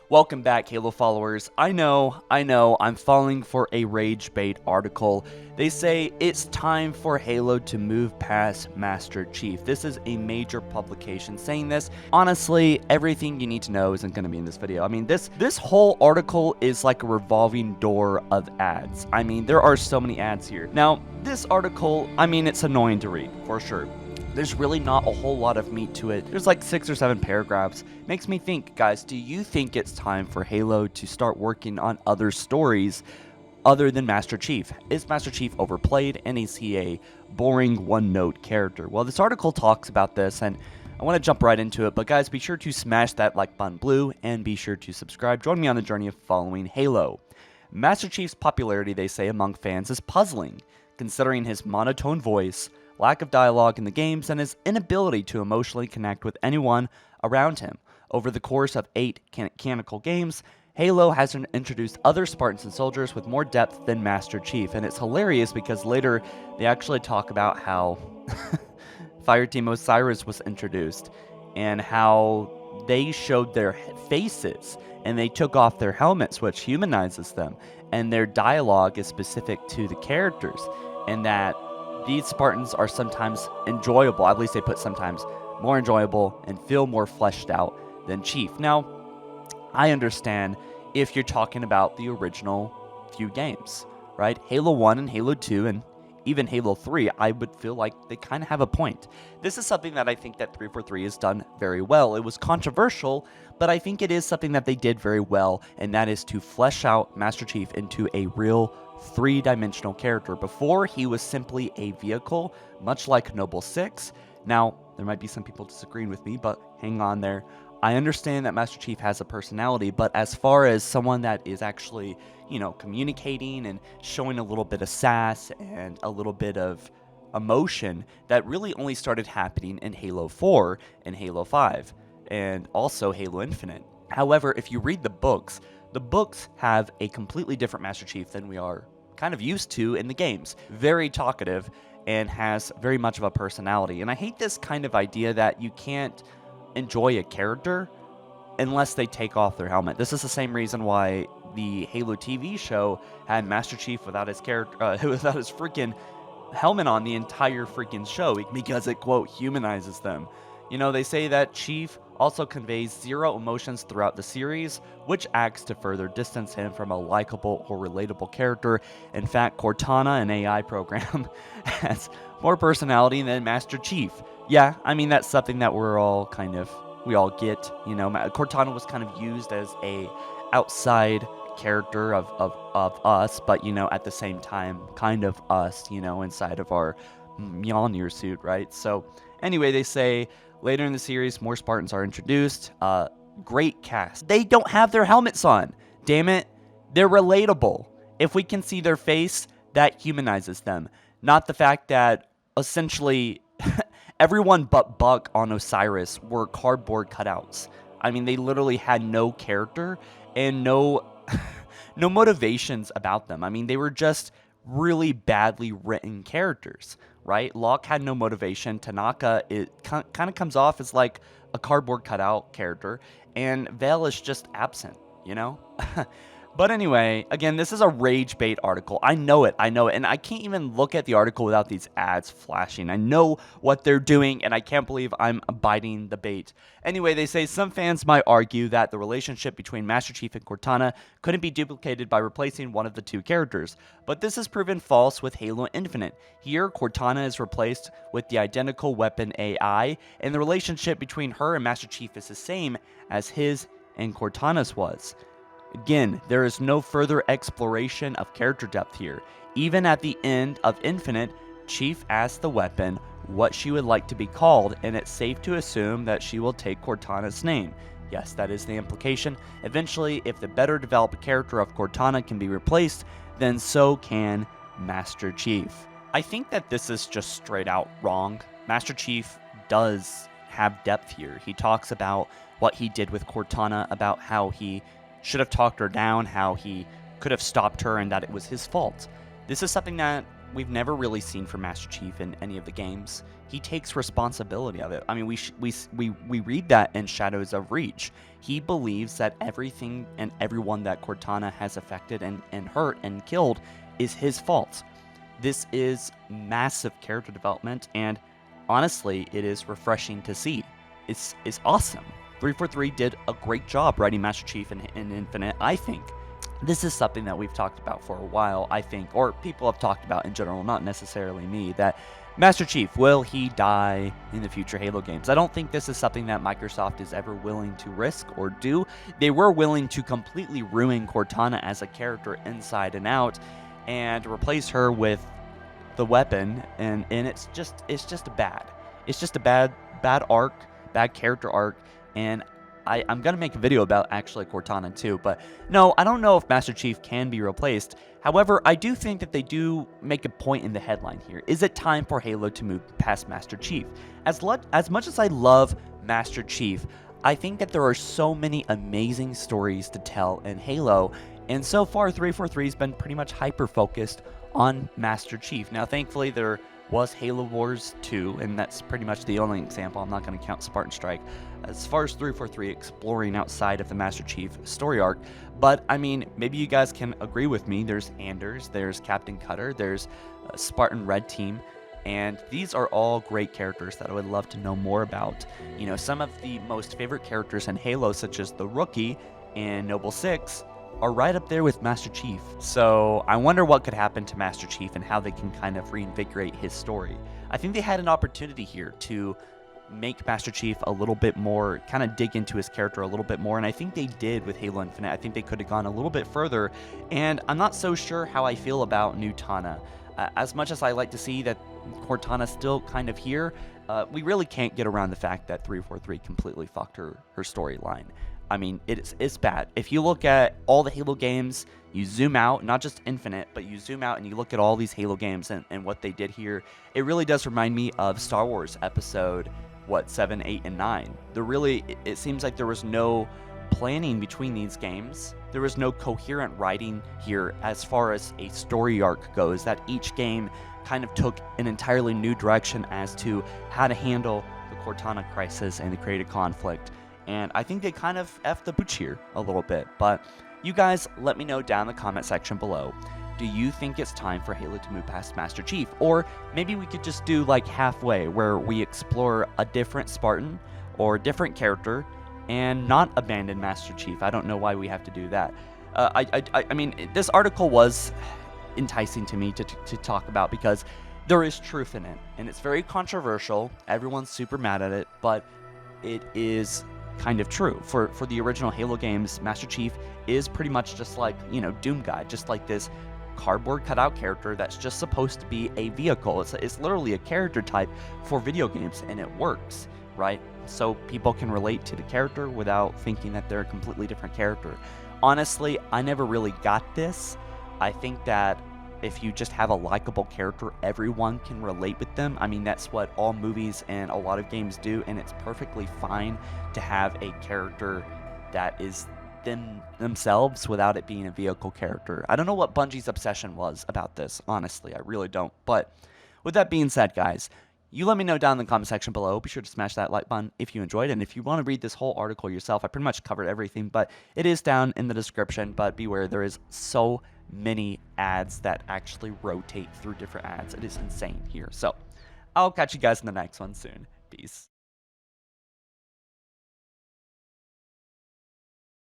Welcome back, Halo followers. I know, I'm falling for a rage bait article. They say it's time for Halo to move past Master Chief. This is a major publication saying this. Honestly, everything you need to know isn't going to be in this video. I mean, this whole article is like a revolving door of ads. I mean, there are so many ads here. Now, this article, I mean, it's annoying to read, for sure. There's really not a whole lot of meat to it. There's like 6 or 7 paragraphs. Makes me think, guys, do you think it's time for Halo to start working on other stories other than Master Chief? Is Master Chief overplayed, and is he a boring one-note character? Well, this article talks about this, and I want to jump right into it, but guys, be sure to smash that like button blue, and be sure to subscribe. Join me on the journey of following Halo. Master Chief's popularity, they say, among fans is puzzling, considering his monotone voice, lack of dialogue in the games, and his inability to emotionally connect with anyone around him. Over the course of 8 canonical games, Halo has introduced other Spartans and soldiers with more depth than Master Chief, and it's hilarious because later they actually talk about how Fireteam Osiris was introduced and how they showed their faces and they took off their helmets, which humanizes them, and their dialogue is specific to the characters, and that these Spartans are sometimes enjoyable, at least they put sometimes, more enjoyable and feel more fleshed out than Chief. Now, I understand if you're talking about the original few games, right? Halo 1 and Halo 2 and even Halo 3, I would feel like they kind of have a point. This is something that I think that 343 has done very well. It was controversial, but I think it is something that they did very well, and that is to flesh out Master Chief into a real three-dimensional character. Before, he was simply a vehicle, much like Noble 6. Now, there might be some people disagreeing with me, but hang on there. I understand that Master Chief has a personality, but as far as someone that is actually, communicating and showing a little bit of sass and a little bit of emotion, that really only started happening in Halo 4 and Halo 5, and also Halo Infinite. However, if you read the books have a completely different Master Chief than we are kind of used to in the games. Very talkative and has very much of a personality. And I hate this kind of idea that you can't enjoy a character unless they take off their helmet. This is the same reason why the Halo TV show had Master Chief without his character, without his freaking helmet on the entire freaking show, because it, quote, humanizes them. They say that Chief also conveys zero emotions throughout the series, which acts to further distance him from a likable or relatable character. In fact, Cortana, an AI program, has more personality than Master Chief. Yeah, I mean, that's something that we all get. Cortana was kind of used as a outside character of us, but, at the same time, kind of us, inside of our Mjolnir suit, right? So, anyway, they say later in the series, more Spartans are introduced. Great cast. They don't have their helmets on. Damn it. They're relatable. If we can see their face, that humanizes them. Not the fact that essentially everyone but Buck on Osiris were cardboard cutouts. I mean, they literally had no character and no motivations about them. I mean, they were just really badly written characters, right? Locke had no motivation. Tanaka, it kind of comes off as like a cardboard cutout character, and Vale is just absent, But anyway, again, this is a rage bait article. I know it, and I can't even look at the article without these ads flashing. I know what they're doing, and I can't believe I'm biting the bait. Anyway, they say some fans might argue that the relationship between Master Chief and Cortana couldn't be duplicated by replacing one of the two characters, but this is proven false with Halo Infinite. Here, Cortana is replaced with the identical weapon AI, and the relationship between her and Master Chief is the same as his and Cortana's was. Again, there is no further exploration of character depth here. Even at the end of Infinite, Chief asks the weapon what she would like to be called, and it's safe to assume that she will take Cortana's name. Yes, that is the implication. Eventually, if the better developed character of Cortana can be replaced, then so can Master Chief. I think that this is just straight out wrong. Master Chief does have depth here. He talks about what he did with Cortana, about how he should have talked her down, how he could have stopped her, and that it was his fault. This is something that we've never really seen from Master Chief in any of the games. He takes responsibility of it. I mean, we read that in Shadows of Reach. He believes that everything and everyone that Cortana has affected and hurt and killed is his fault. This is massive character development, and honestly, it is refreshing to see. It's awesome. 343 did a great job writing Master Chief in Infinite, I think. This is something that we've talked about for a while, I think, or people have talked about in general, not necessarily me, that Master Chief, will he die in the future Halo games? I don't think this is something that Microsoft is ever willing to risk or do. They were willing to completely ruin Cortana as a character inside and out and replace her with the weapon, and it's just bad. It's just a bad arc, bad character arc, and I'm going to make a video about actually Cortana too, but no, I don't know if Master Chief can be replaced. However, I do think that they do make a point in the headline here. Is it time for Halo to move past Master Chief? As much as I love Master Chief, I think that there are so many amazing stories to tell in Halo, and so far 343 has been pretty much hyper-focused on Master Chief. Now, thankfully, there was Halo Wars 2, and that's pretty much the only example. I'm not going to count Spartan Strike as far as 343 exploring outside of the Master Chief story arc. But I mean, maybe you guys can agree with me. There's Anders, there's Captain Cutter, there's Spartan Red Team, and these are all great characters that I would love to know more about. You know, some of the most favorite characters in Halo, such as the Rookie and Noble Six, are right up there with Master Chief. So I wonder what could happen to Master Chief and how they can kind of reinvigorate his story. I think they had an opportunity here to make Master Chief a little bit more, kind of dig into his character a little bit more, and I think they did with Halo Infinite. I think they could have gone a little bit further, and I'm not so sure how I feel about New Tana. As much as I like to see that Cortana's still kind of here, we really can't get around the fact that 343 completely fucked her storyline. I mean, it's bad. If you look at all the Halo games, you zoom out, not just Infinite, but you zoom out and you look at all these Halo games and what they did here, it really does remind me of Star Wars Episode, 7, 8, and 9. It seems like there was no planning between these games. There was no coherent writing here as far as a story arc goes, that each game kind of took an entirely new direction as to how to handle the Cortana crisis and the creative conflict. And I think they kind of effed the pooch here a little bit. But you guys, let me know down in the comment section below. Do you think it's time for Halo to move past Master Chief? Or maybe we could just do like halfway, where we explore a different Spartan or a different character and not abandon Master Chief. I don't know why we have to do that. I mean, this article was enticing to me to talk about because there is truth in it. And it's very controversial. Everyone's super mad at it, but it is kind of true. For the original Halo games, Master Chief is pretty much just like, you know, Doom Guy, just like this cardboard cutout character that's just supposed to be a vehicle. It's literally a character type for video games, and it works, right? So people can relate to the character without thinking that they're a completely different character. Honestly, I never really got this. I think that if you just have a likable character, everyone can relate with them. I mean, that's what all movies and a lot of games do, and it's perfectly fine to have a character that is themselves without it being a vehicle character. I don't know what Bungie's obsession was about this, honestly. I really don't. But with that being said, guys, you let me know down in the comment section below. Be sure to smash that like button if you enjoyed it. And if you want to read this whole article yourself, I pretty much covered everything, but it is down in the description. But beware, there is so many ads that actually rotate through different ads. It is insane here. So I'll catch you guys in the next one soon. Peace.